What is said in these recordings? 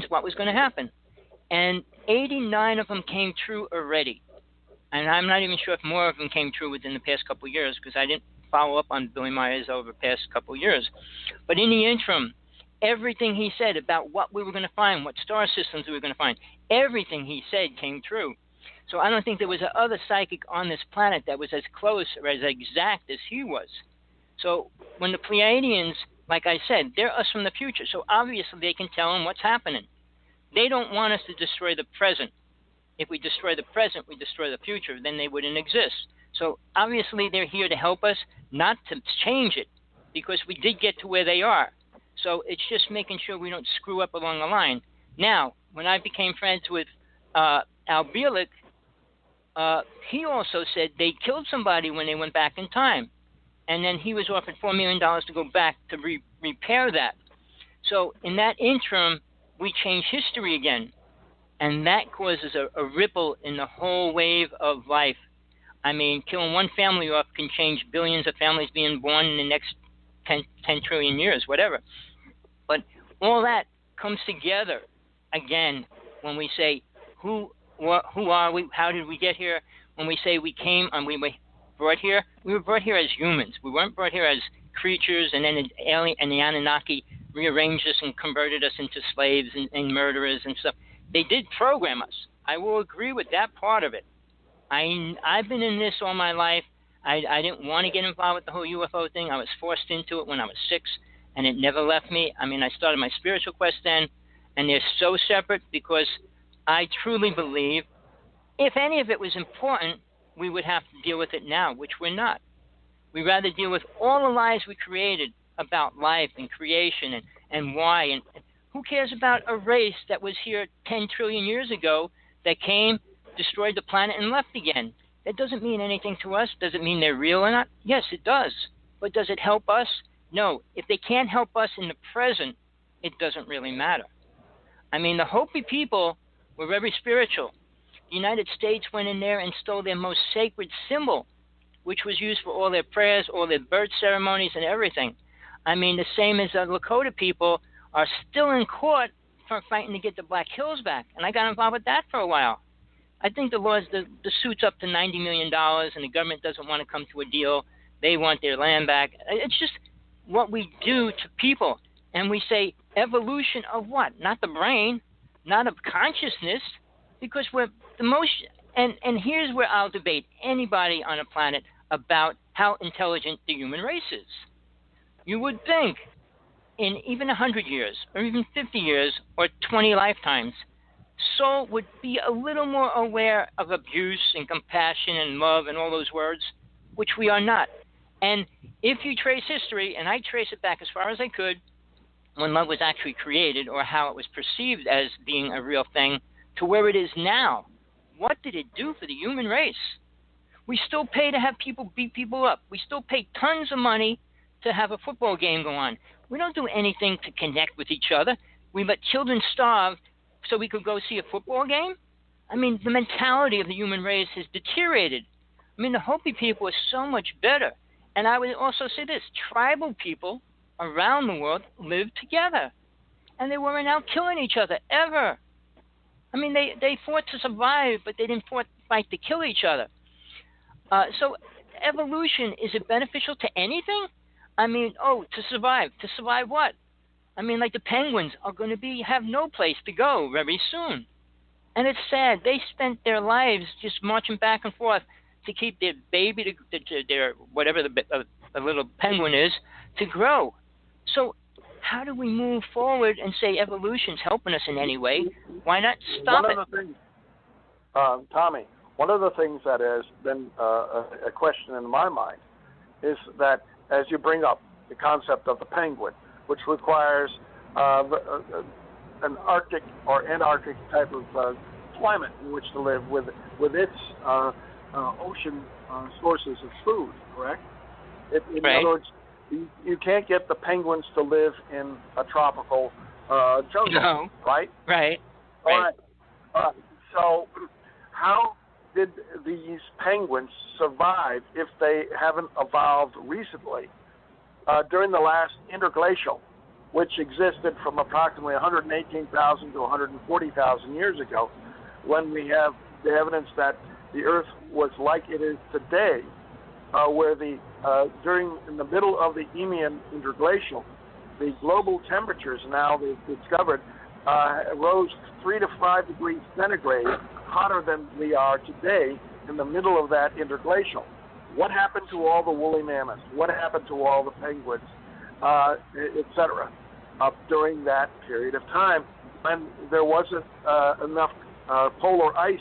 what was going to happen. And 89 of them came true already. And I'm not even sure if more of them came true within the past couple of years because I didn't follow up on Billy Myers over the past couple of years. But in the interim, everything he said about what we were going to find, what star systems we were going to find, everything he said came true. So I don't think there was another psychic on this planet that was as close or as exact as he was. So when the Pleiadians, like I said, they're us from the future. So obviously they can tell them what's happening. They don't want us to destroy the present. If we destroy the present, we destroy the future. Then they wouldn't exist. So obviously they're here to help us, not to change it, because we did get to where they are. So it's just making sure we don't screw up along the line. Now, when I became friends with Al Bielek, he also said they killed somebody when they went back in time. And then he was offered $4 million to go back to repair that. So in that interim, we change history again. And that causes a ripple in the whole wave of life. I mean, killing one family off can change billions of families being born in the next 10 trillion years, whatever. But all that comes together again when we say, who are we? How did we get here? When we say we came and we were brought here, we were brought here as humans. We weren't brought here as creatures, and then an alien and the Anunnaki rearranged us and converted us into slaves and murderers and stuff. They did program us. I will agree with that part of it. I've been in this all my life. I didn't want to get involved with the whole UFO thing. I was forced into it when I was 6, and it never left me. I mean, I started my spiritual quest then, and they're so separate because I truly believe if any of it was important, we would have to deal with it now, which we're not. We'd rather deal with all the lies we created about life and creation and why. And who cares about a race that was here 10 trillion years ago that came, destroyed the planet, and left again? That doesn't mean anything to us. Does it mean they're real or not? Yes, it does. But does it help us? No. If they can't help us in the present, it doesn't really matter. I mean, the Hopi people were very spiritual. The United States went in there and stole their most sacred symbol, which was used for all their prayers, all their birth ceremonies, and everything. I mean, the same as the Lakota people are still in court for fighting to get the Black Hills back, and I got involved with that for a while. I think the suit's up to $90 million, and the government doesn't want to come to a deal. They want their land back. It's just what we do to people, and we say evolution of what? Not the brain, not of consciousness, because we're the most, and here's where I'll debate anybody on a planet about how intelligent the human race is. You would think in even 100 years, or even 50 years, or 20 lifetimes, soul would be a little more aware of abuse and compassion and love and all those words, which we are not. And if you trace history, and I trace it back as far as I could, when love was actually created or how it was perceived as being a real thing, to where it is now, what did it do for the human race? We still pay to have people beat people up. We still pay tons of money to have a football game go on. We don't do anything to connect with each other. We let children starve so we could go see a football game? I mean, the mentality of the human race has deteriorated. I mean, the Hopi people are so much better. And I would also say this, tribal people around the world live together. And they weren't out killing each other, ever. I mean, they fought to survive, but they didn't fight to kill each other. So evolution, is it beneficial to anything? I mean, to survive. To survive what? I mean, like the penguins are going to have no place to go very soon. And it's sad. They spent their lives just marching back and forth to keep their baby, their whatever the little penguin is, to grow. So how do we move forward and say evolution's helping us in any way? Why not stop it? One of the things, Tommy, one of the things that has been a question in my mind is that as you bring up the concept of the penguin, which requires an Arctic or Antarctic type of climate in which to live with its ocean sources of food, correct? In right. other words, you can't get the penguins to live in a tropical jungle, no. right? Right. All right. So how did these penguins survive if they haven't evolved recently during the last interglacial? which existed from approximately 118,000 to 140,000 years ago, when we have the evidence that the Earth was like it is today, where in the middle of the Eemian interglacial, the global temperatures now they've discovered rose 3 to 5 degrees centigrade hotter than we are today in the middle of that interglacial. What happened to all the woolly mammoths? What happened to all the penguins, etc., during that period of time when there wasn't enough polar ice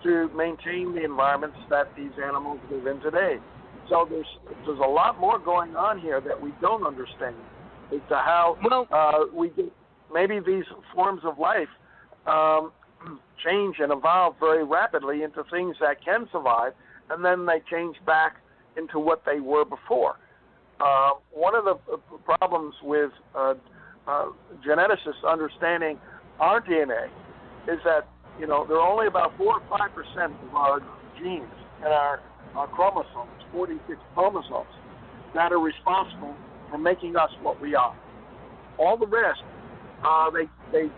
to maintain the environments that these animals live in today? So there's a lot more going on here that we don't understand as to how maybe these forms of life change and evolve very rapidly into things that can survive, and then they change back into what they were before. One of the problems with geneticists understanding our DNA is that there are only about 4 or 5% of our genes in our chromosomes, 46 chromosomes, that are responsible for making us what we are. All the rest, they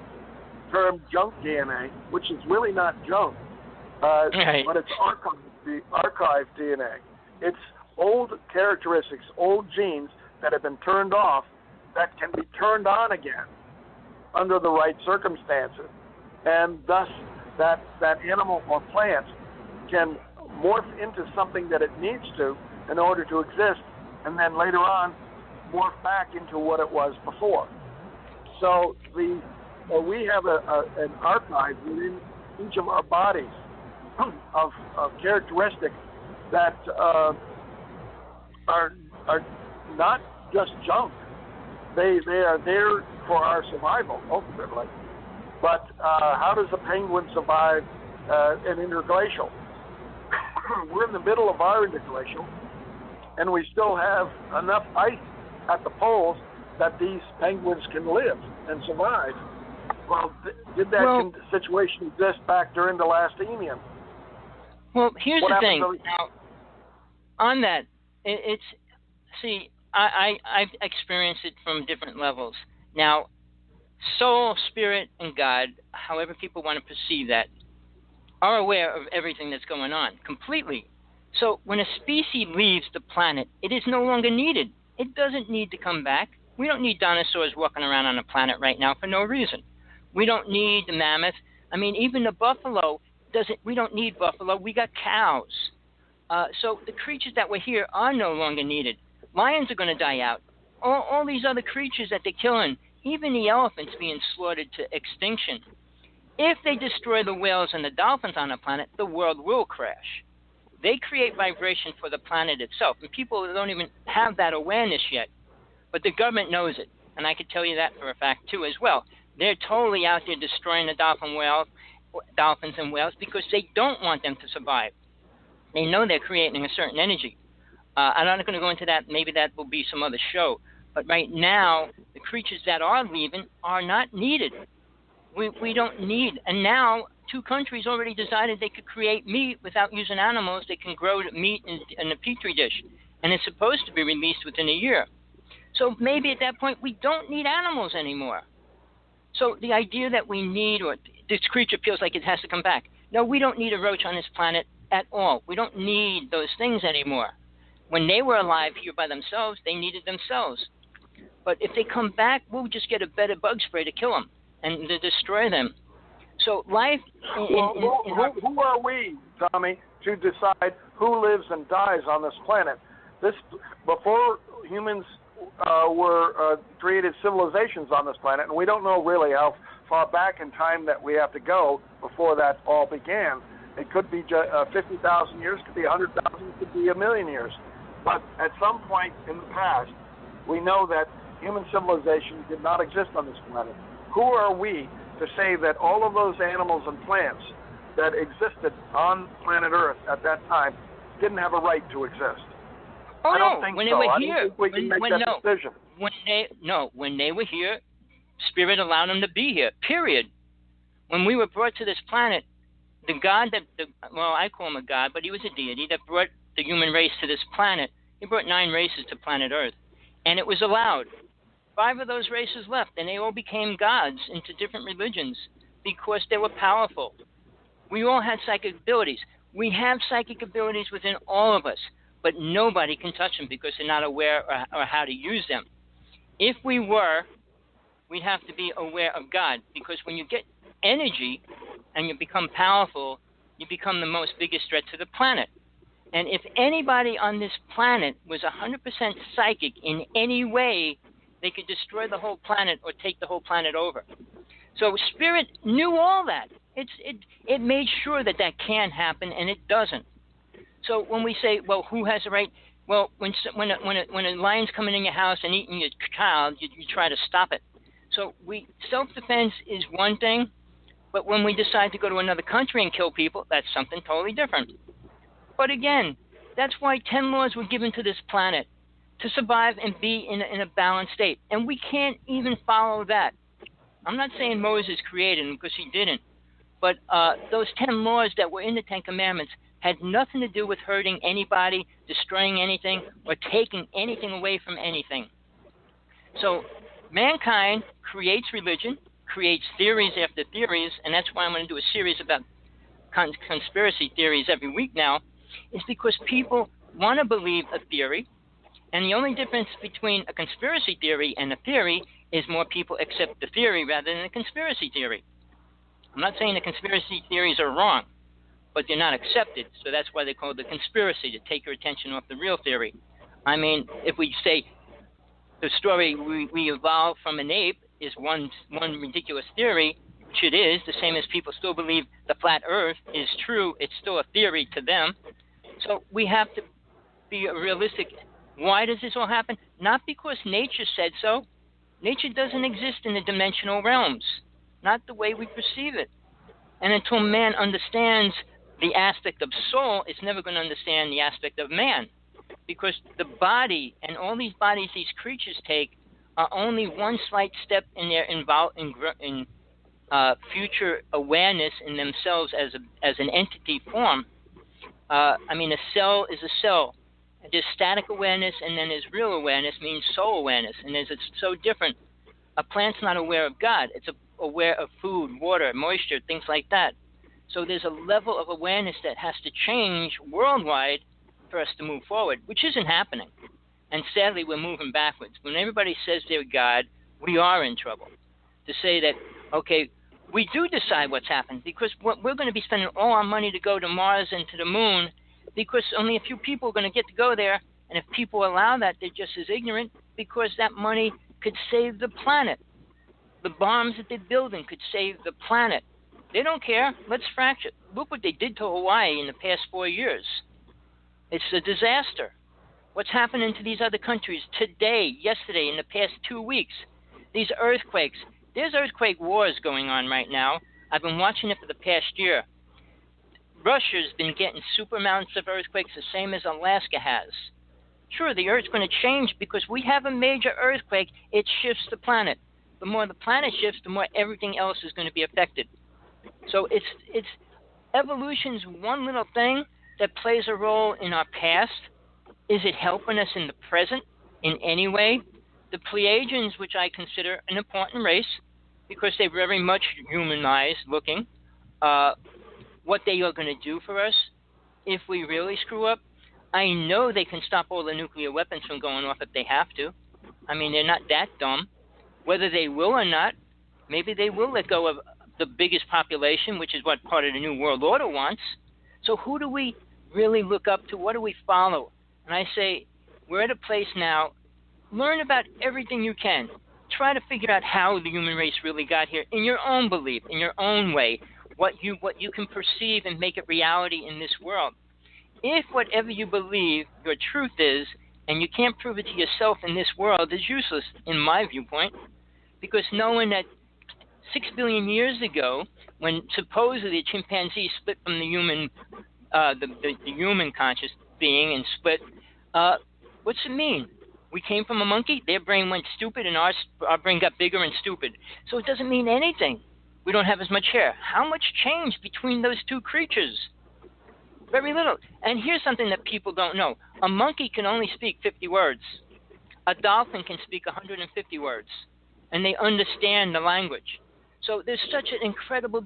term junk DNA, which is really not junk, right. but it's archived DNA. It's old characteristics, old genes that have been turned off that can be turned on again under the right circumstances, and thus that animal or plant can morph into something that it needs to in order to exist, and then later on morph back into what it was before. So we have an archive within each of our bodies of characteristics that are not just junk. They are there for our survival ultimately. But how does a penguin survive an interglacial? We're in the middle of our interglacial, and we still have enough ice at the poles that these penguins can live and survive. Well, did that situation exist back during the last Eemian? Well, here's the thing. Now, on that, I've experienced it from different levels. Now, soul, spirit, and God, however people want to perceive that, are aware of everything that's going on completely. So when a species leaves the planet, it is no longer needed. It doesn't need to come back. We don't need dinosaurs walking around on the planet right now for no reason. We don't need the mammoth. I mean, even the buffalo we don't need buffalo. We got cows. So the creatures that were here are no longer needed. Lions are going to die out. All these other creatures that they're killing, even the elephants being slaughtered to extinction. If they destroy the whales and the dolphins on the planet, the world will crash. They create vibration for the planet itself, and people don't even have that awareness yet. But the government knows it, and I can tell you that for a fact, too, as well. They're totally out there destroying the dolphins and whales because they don't want them to survive. They know they're creating a certain energy. I'm not going to go into that. Maybe that will be some other show. But right now, the creatures that are leaving are not needed. We don't need. And now, 2 countries already decided they could create meat without using animals. They can grow meat in a petri dish. And it's supposed to be released within a year. So maybe at that point, we don't need animals anymore. So the idea that we need, or this creature feels like it has to come back. No, we don't need a roach on this planet at all. We don't need those things anymore. When they were alive here by themselves, they needed themselves. But if they come back, we'll just get a better bug spray to kill them and to destroy them. So life... who are we, Tommy, to decide who lives and dies on this planet? Before humans created civilizations on this planet, and we don't know really how far back in time that we have to go before that all began. It could be 50,000 years, could be 100,000, could be 1,000,000 years. But at some point in the past, we know that human civilization did not exist on this planet. Who are we to say that all of those animals and plants that existed on planet Earth at that time didn't have a right to exist? I don't think when so. They were I here, don't think we can make that decision. When they were here, Spirit allowed them to be here, period. When we were brought to this planet, the God I call him a God, but he was a deity that brought the human race to this planet. He brought 9 races to planet Earth, and it was allowed. 5 of those races left, and they all became gods into different religions because they were powerful. We all had psychic abilities. We have psychic abilities within all of us, but nobody can touch them because they're not aware or how to use them. If we were, we'd have to be aware of God, because when you get energy and you become powerful, you become the most biggest threat to the planet. And if anybody on this planet was 100% psychic in any way, they could destroy the whole planet or take the whole planet over. So Spirit knew all that. It made sure that that can happen, and it doesn't. So when we say, well, who has the right? Well, when a lion's coming in your house and eating your child, you try to stop it. So self-defense is one thing, but when we decide to go to another country and kill people, that's something totally different. But again, that's why 10 laws were given to this planet to survive and be in a balanced state. And we can't even follow that. I'm not saying Moses created them, because he didn't. But those 10 laws that were in the 10 Commandments had nothing to do with hurting anybody, destroying anything, or taking anything away from anything. So mankind creates religion, creates theories after theories, and that's why I'm going to do a series about conspiracy theories every week now, is because people want to believe a theory, and the only difference between a conspiracy theory and a theory is more people accept the theory rather than the conspiracy theory. I'm not saying the conspiracy theories are wrong, but they're not accepted, so that's why they call it the conspiracy, to take your attention off the real theory. I mean, if we say the story we evolved from an ape is one ridiculous theory, which it is, the same as people still believe the flat earth is true, it's still a theory to them. So we have to be realistic. Why does this all happen? Not because nature said so. Nature doesn't exist in the dimensional realms, not the way we perceive it. And until man understands the aspect of soul, it's never going to understand the aspect of man. Because the body and all these bodies these creatures take are only one slight step in their future awareness in themselves as an entity form. I mean, a cell is a cell. There's static awareness, and then there's real awareness, means soul awareness. And it's so different. A plant's not aware of God. It's aware of food, water, moisture, things like that. So there's a level of awareness that has to change worldwide for us to move forward, which isn't happening. And sadly, we're moving backwards. When everybody says they're God, we are in trouble. To say that, okay, we do decide what's happened, because we're going to be spending all our money to go to Mars and to the moon, because only a few people are going to get to go there. And if people allow that, they're just as ignorant, because that money could save the planet. The bombs that they're building could save the planet. They don't care. Let's fracture. Look what they did to Hawaii in the past 4 years. It's a disaster. What's happening to these other countries today, yesterday, in the past 2 weeks? These earthquakes. There's earthquake wars going on right now. I've been watching it for the past year. Russia's been getting super amounts of earthquakes, the same as Alaska has. Sure, the Earth's going to change because we have a major earthquake. It shifts the planet. The more the planet shifts, the more everything else is going to be affected. So it's evolution's one little thing that plays a role in our past. Is it helping us in the present in any way? The Pleiadians, which I consider an important race because they're very much humanized looking, what they are going to do for us if we really screw up. I know they can stop all the nuclear weapons from going off if they have to. I mean, they're not that dumb. Whether they will or not, maybe they will let go of the biggest population, which is what part of the New World Order wants. So who do we really look up to? What do we follow? And I say, we're at a place now, learn about everything you can. Try to figure out how the human race really got here in your own belief, in your own way, what you can perceive and make it reality in this world. If whatever you believe your truth is, and you can't prove it to yourself in this world, is useless, in my viewpoint, because knowing that 6 billion years ago, when supposedly the chimpanzee split from the human, the human conscious being and split, what's it mean? We came from a monkey, their brain went stupid, and our brain got bigger and stupid. So it doesn't mean anything. We don't have as much hair. How much changed between those two creatures? Very little. And here's something that people don't know. A monkey can only speak 50 words. A dolphin can speak 150 words, and they understand the language. So there's such an incredible